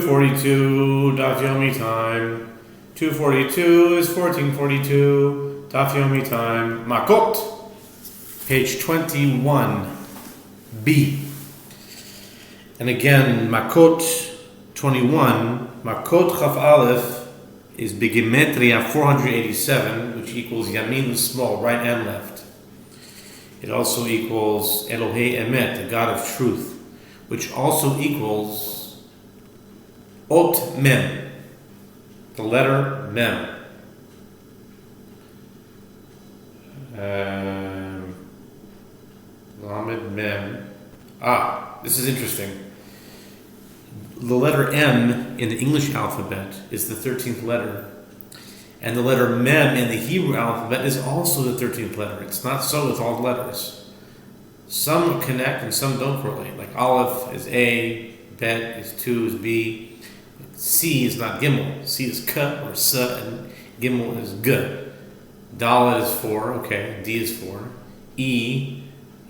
42 Daf Yomi time. 242 is 1442 Daf Yomi time. Makot, page 21b. And again, Makot 21, Makot Chaf Aleph is Begematria 487, which equals Yamin small, right and left. It also equals Elohei Emet, the God of truth, which also equals Ot Mem, the letter Mem. Lamed Mem. This is interesting. The letter M in the English alphabet is the 13th letter, and the letter Mem in the Hebrew alphabet is also the 13th letter. It's not so with all the letters. Some connect and some don't correlate. Like Aleph is A, Bet is 2, is B. C is not Gimel. C is K or S, and Gimel is G. Dalet is 4, okay. D is 4. E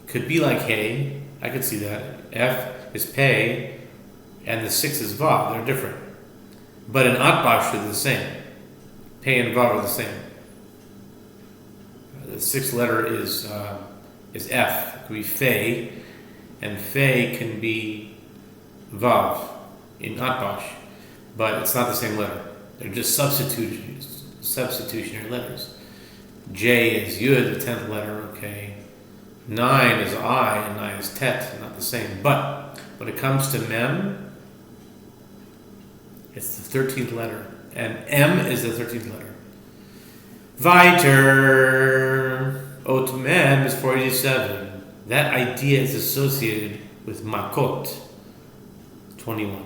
could be like Hey. I could see that. F is Pei, and the 6 is Vav. They're different. But in Atbash they're the same. Pei and Vav are the same. The 6th letter is F. It could be Fei, and Fei can be Vav in Atbash. But it's not the same letter. They're just substitutionary letters. J is Yud, the 10th letter, okay. 9 is I, and 9 is Tet, not the same. But when it comes to Mem, it's the 13th letter. And M is the 13th letter. Weiter, Ot Mem is 487. That idea is associated with Makot, 21.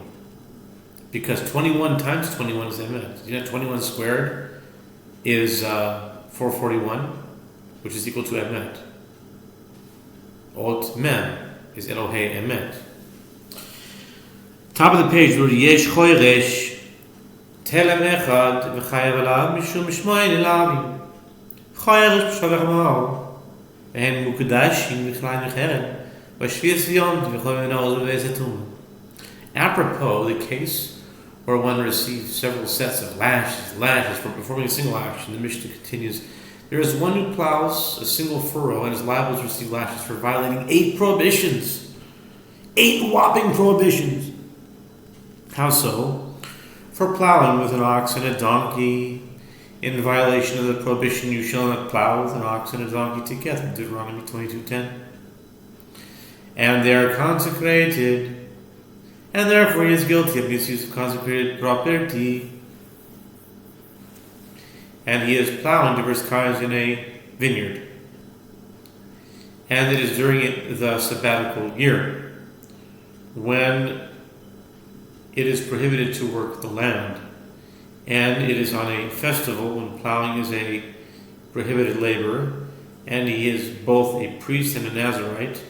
Because 21 times 21 is Emet. You know 21 squared is 441, which is equal to Emet. Ot Mem is Elohei Emet. Top of the page, Yesh Choyresh, Telem Echad, V'chayev Alav, Mishum Shmoyin Elavim. Choyresh B'shavech Ma'al, V'hen Mukadashim, V'chlein V'cheren, V'shvias V'yom, V'choy V'noz V'vezetum. Apropos, the case where one receives several sets of lashes for performing a single action, the Mishnah continues, there is one who plows a single furrow and is liable to receive lashes for violating 8 prohibitions. 8 whopping prohibitions. How so? For plowing with an ox and a donkey, in violation of the prohibition, you shall not plow with an ox and a donkey together, Deuteronomy 22:10. And they are consecrated, and therefore he is guilty of misuse of consecrated property. And he is plowing diverse kinds in a vineyard. And it is during the sabbatical year, when it is prohibited to work the land. And it is on a festival when plowing is a prohibited labor, and he is both a priest and a Nazirite,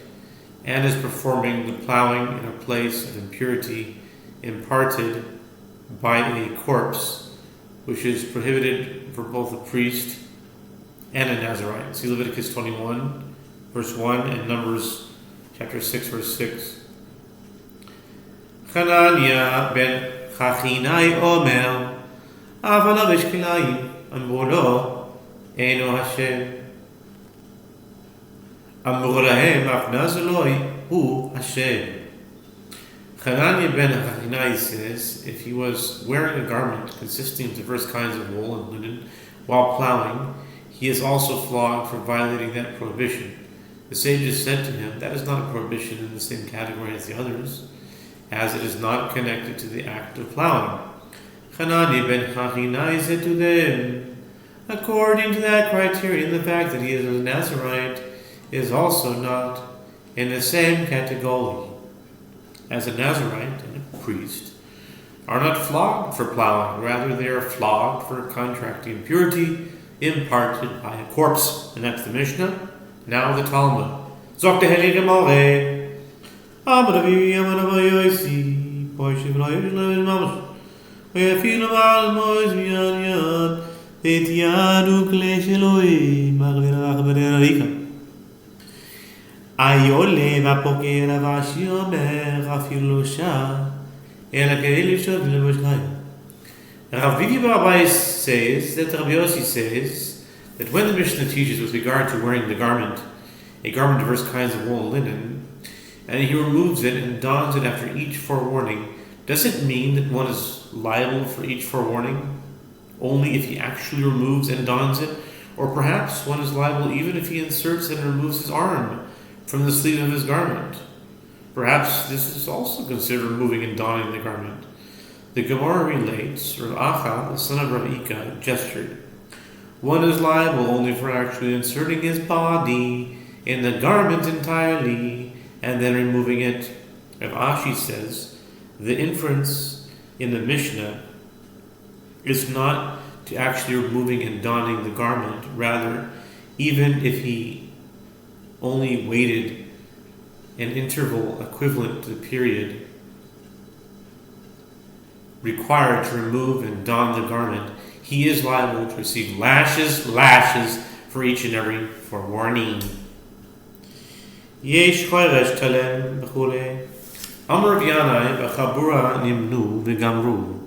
and is performing the plowing in a place of impurity imparted by a corpse, which is prohibited for both a priest and a Nazirite. See Leviticus 21, verse 1, and Numbers chapter 6, verse 6. Hanania ben Chachinai Omer, Avana Beshkilayim, Amuro, Eino Hashem. Amurahem Afnaz Eloi Hu Hashem. Hanania ben Chachinai says, if he was wearing a garment consisting of diverse kinds of wool and linen while plowing, he is also flogged for violating that prohibition. The sages said to him, that is not a prohibition in the same category as the others, as it is not connected to the act of plowing. Hanania ben Chachinai said to them, according to that criterion, the fact that he is a Nazirite is also not in the same category, as a Nazirite and a priest are not flogged for plowing, rather they are flogged for contracting impurity imparted by a corpse. And that's the Mishnah. Now the Talmud. Zok the Heilige Gemara. Amaravi Amaravi Yosi. Poishiv Loyish Loyish Mamash. Ve'afilu Ma'al Moiz Miyan Yad. Ve'tiyadu Klesh Eloi. Magvirach B'derarika. Ayole vapokera vashiomer afilosha אלא כאלה שעובדים לבוש חיים. Rav Vivi Barabai says that Rabbi Yossi says that when the Mishnah teaches with regard to wearing the garment, a garment of diverse kinds of wool and linen, and he removes it and dons it after each forewarning, does it mean that one is liable for each forewarning only if he actually removes and dons it? Or perhaps one is liable even if he inserts and removes his arm from the sleeve of his garment. Perhaps this is also considered removing and donning the garment. The Gemara relates, Rav Acha, the son of Rav Ika, gestured. One is liable only for actually inserting his body in the garment entirely and then removing it. Rav Ashi says, the inference in the Mishnah is not to actually removing and donning the garment. Rather, even if he only waited an interval equivalent to the period required to remove and don the garment, he is liable to receive lashes for each and every forewarning. Yesh choresh talem b'chule. Amar Rav Yanai v'chabura nimnu v'gamru.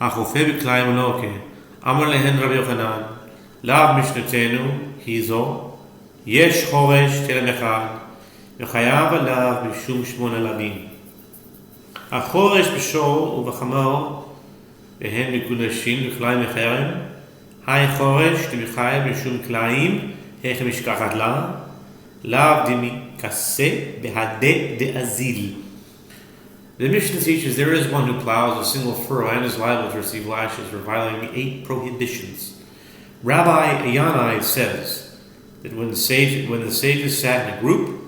Hachofe b'klayim loke. Amar lehen Rabbi Yochanan. Lav mishnatenu hizo. Yesh choresh talem echad. V'chayav alav b'shum shmona labim. החורש בשור ובחמור והן מקודשים לכליים מחרם היי חורש דמחי בשום כליים איך משכחת לה לאו דמכסה בהדה דאזיל. The Mishnah teaches there is one who plows a single furrow and is liable to receive lashes for violating the 8 prohibitions. Rabbi Yanai says that when the sages sat in a group,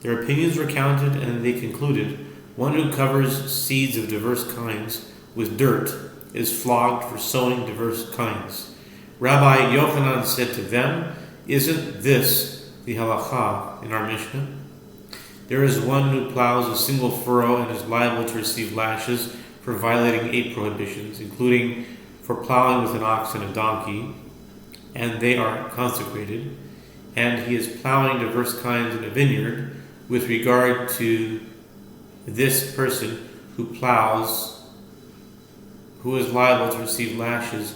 their opinions were counted and they concluded one who covers seeds of diverse kinds with dirt is flogged for sowing diverse kinds. Rabbi Yochanan said to them, isn't this the halacha in our Mishnah? There is one who plows a single furrow and is liable to receive lashes for violating 8 prohibitions, including for plowing with an ox and a donkey, and they are consecrated, and he is plowing diverse kinds in a vineyard with regard to this person who plows, who is liable to receive lashes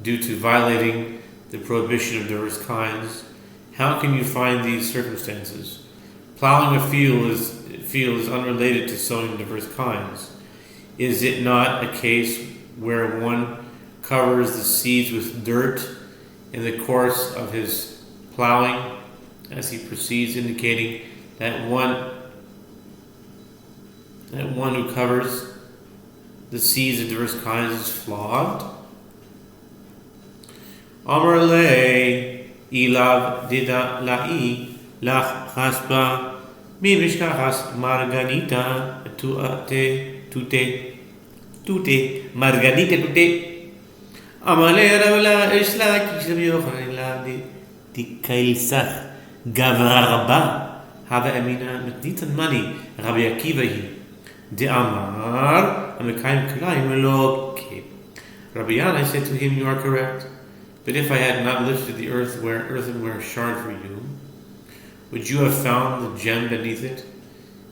due to violating the prohibition of diverse kinds. How can you find these circumstances? Plowing a field is unrelated to sowing diverse kinds. Is it not a case where one covers the seeds with dirt in the course of his plowing as he proceeds, indicating that one who covers the seeds of diverse kinds is flogged? Amar le ilav dida lai lach chaspa mi mishkachas marganita tute marganita tute. Amar le ravla isla kishav yochanan la dikailsach gavrarba hava amina mitnitan mani Rabbi Akiva De Amar Amekayim Kalayim Eloke. Rabbi Yanai said to him, you are correct, but if I had not lifted the earthenware shard for you, would you have found the gem beneath it?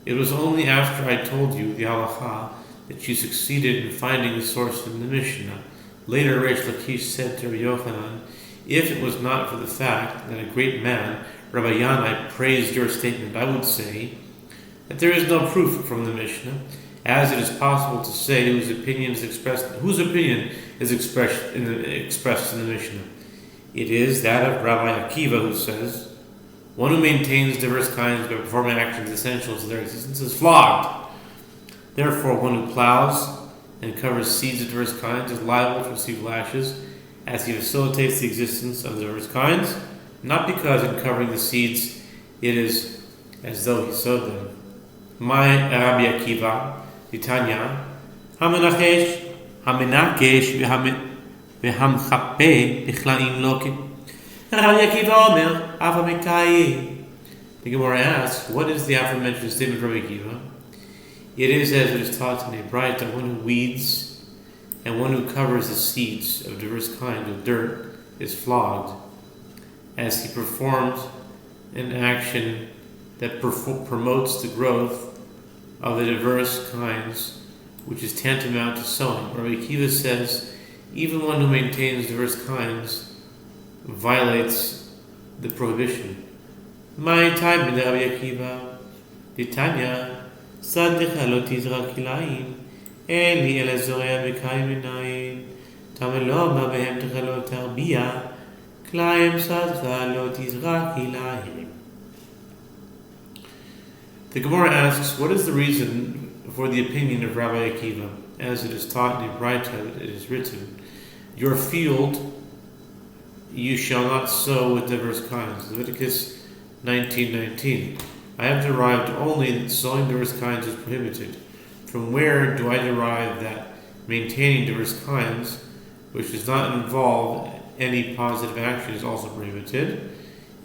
It was only after I told you the halacha that you succeeded in finding the source in the Mishnah. Later, Reish Lakish said to Rabbi Yochanan, if it was not for the fact that a great man, Rabbi Yanai, praised your statement, I would say that there is no proof from the Mishnah, as it is possible to say whose opinion is expressed in the Mishnah. It is that of Rabbi Akiva, who says, one who maintains diverse kinds by performing actions essential to their existence is flogged. Therefore, one who plows and covers seeds of diverse kinds is liable to receive lashes, as he facilitates the existence of diverse kinds, not because in covering the seeds it is as though he sowed them. My Rabbi Akiva, Titania, Hamenakesh v'hamchape b'chlaim loke. Rabbi Akiva Omer, Ava Mekaye. The Gemara asks, what is the aforementioned statement of Rabbi Akiva? It is as it is taught in a bright that one who weeds and one who covers the seeds of diverse kinds with dirt is flogged, as he performs an action that promotes the growth of the diverse kinds which is tantamount to sowing. Rabbi Akiva says, even one who maintains diverse kinds violates the prohibition. My time in Rabbi Akiva, Titania, Saddicha lo tizra kilaim, Eli el zorea b'kayim minayin, Tamelo ma behem techalo tarbiya, Kilaim sadcha lo tizra kilaim. The Gemara asks, what is the reason for the opinion of Rabbi Akiva? As it is taught in the Braita, it is written, your field you shall not sow with diverse kinds. Leviticus 19:19. I have derived only that sowing diverse kinds is prohibited. From where do I derive that maintaining diverse kinds, which does not involve any positive action, is also prohibited?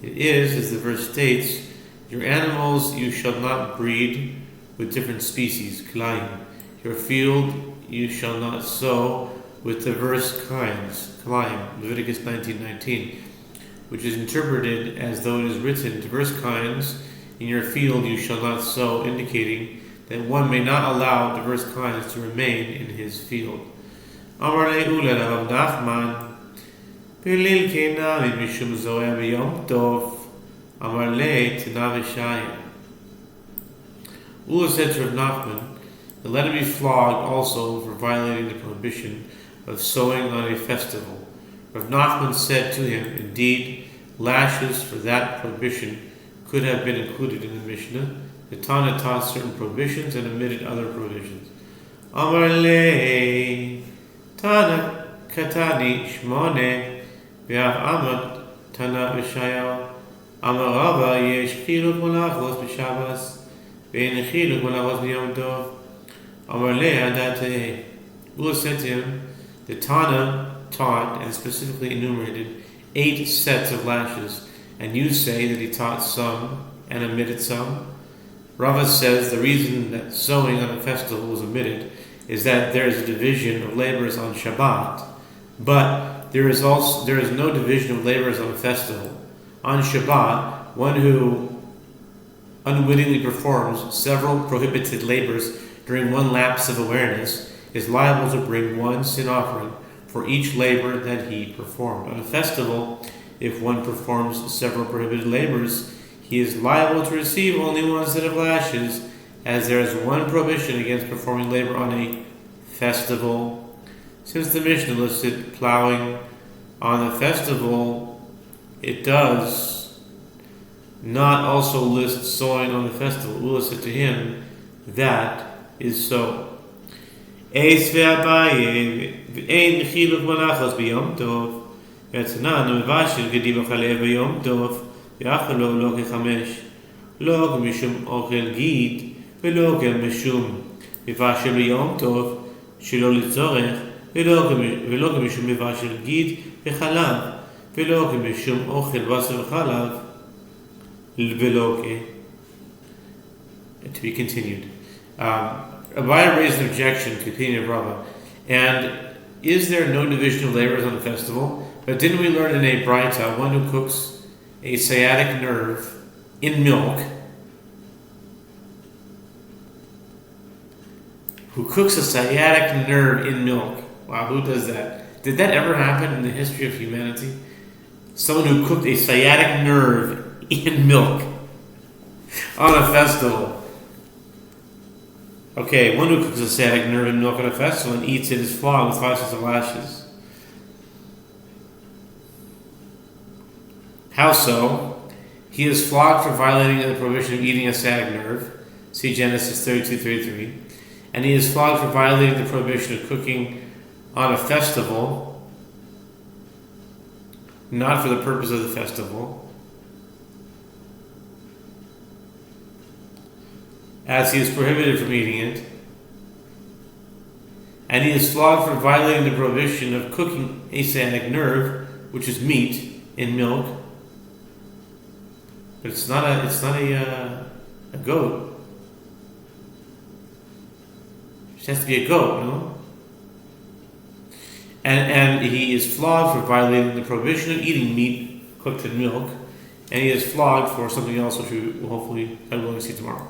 It is, as the verse states, your animals you shall not breed with different species, Kilaim. Your field you shall not sow with diverse kinds, Kilaim, Leviticus 19:19, which is interpreted as though it is written, diverse kinds in your field you shall not sow, indicating that one may not allow diverse kinds to remain in his field. Amar le'ula Rav Nachman, Pilil keinami mishum zoeh b'yom tov, Amar le Tana v'shaya. Ula said to Rav Nachman, that let him be flogged also for violating the prohibition of sowing on a festival. Rav Nachman said to him, indeed, lashes for that prohibition could have been included in the Mishnah. The Tana taught certain prohibitions and omitted other prohibitions. Amar le Tana katani shmone v'av amad Tana v'shaya. Amar Rava yesh chiluk malachos b'Shabbos ve'en chiluk malachos b'Yom Tov. Amar le adateh. Ula said to him, the Tana taught and specifically enumerated 8 sets of lashes, and you say that he taught some and omitted some. Rava says the reason that sowing on a festival was omitted is that there is a division of laborers on Shabbat, but there is no division of laborers on a festival. On Shabbat, one who unwittingly performs several prohibited labors during one lapse of awareness is liable to bring one sin offering for each labor that he performed. On a festival, if one performs several prohibited labors, he is liable to receive only one set of lashes, as there is one prohibition against performing labor on a festival. Since the Mishnah listed plowing on the festival, it does not also list sowing on the festival. Ula said to him, that is so. Eis ve'abaye ve'ein chiluk malachos b'yom tov ve'atzanan mevashil gediv achalev b'yom tov ve'achalo lo kechamesh lo kemishum ochel gid ve'lo kemishum mevashil b'yom tov shelo litzorech ve'lo kemishum mevashil gid ve'chalav ve'lo kemishum ochel basar v'chalav ve'lo ke. To be continued. Abaye raised an objection to the opinion of Rava. And is there no division of labors on the festival? But didn't we learn in a Braita, one who cooks a sciatic nerve in milk, Wow, who does that? Did that ever happen in the history of humanity? Someone who cooked a sciatic nerve in milk on a festival. Okay, one who cooks a sciatic nerve in milk on a festival and eats it is flogged with 5 sets of lashes. How so? He is flogged for violating the prohibition of eating a sciatic nerve. See Genesis 32:33. And he is flogged for violating the prohibition of cooking on a festival, not for the purpose of the festival, as he is prohibited from eating it. And he is flogged for violating the prohibition of cooking a sciatic nerve, which is meat, in milk. But it's not a goat. It has to be a goat, no? And he is flogged for violating the prohibition of eating meat cooked in milk. And he is flogged for something else, which we will hopefully, God willing, see tomorrow.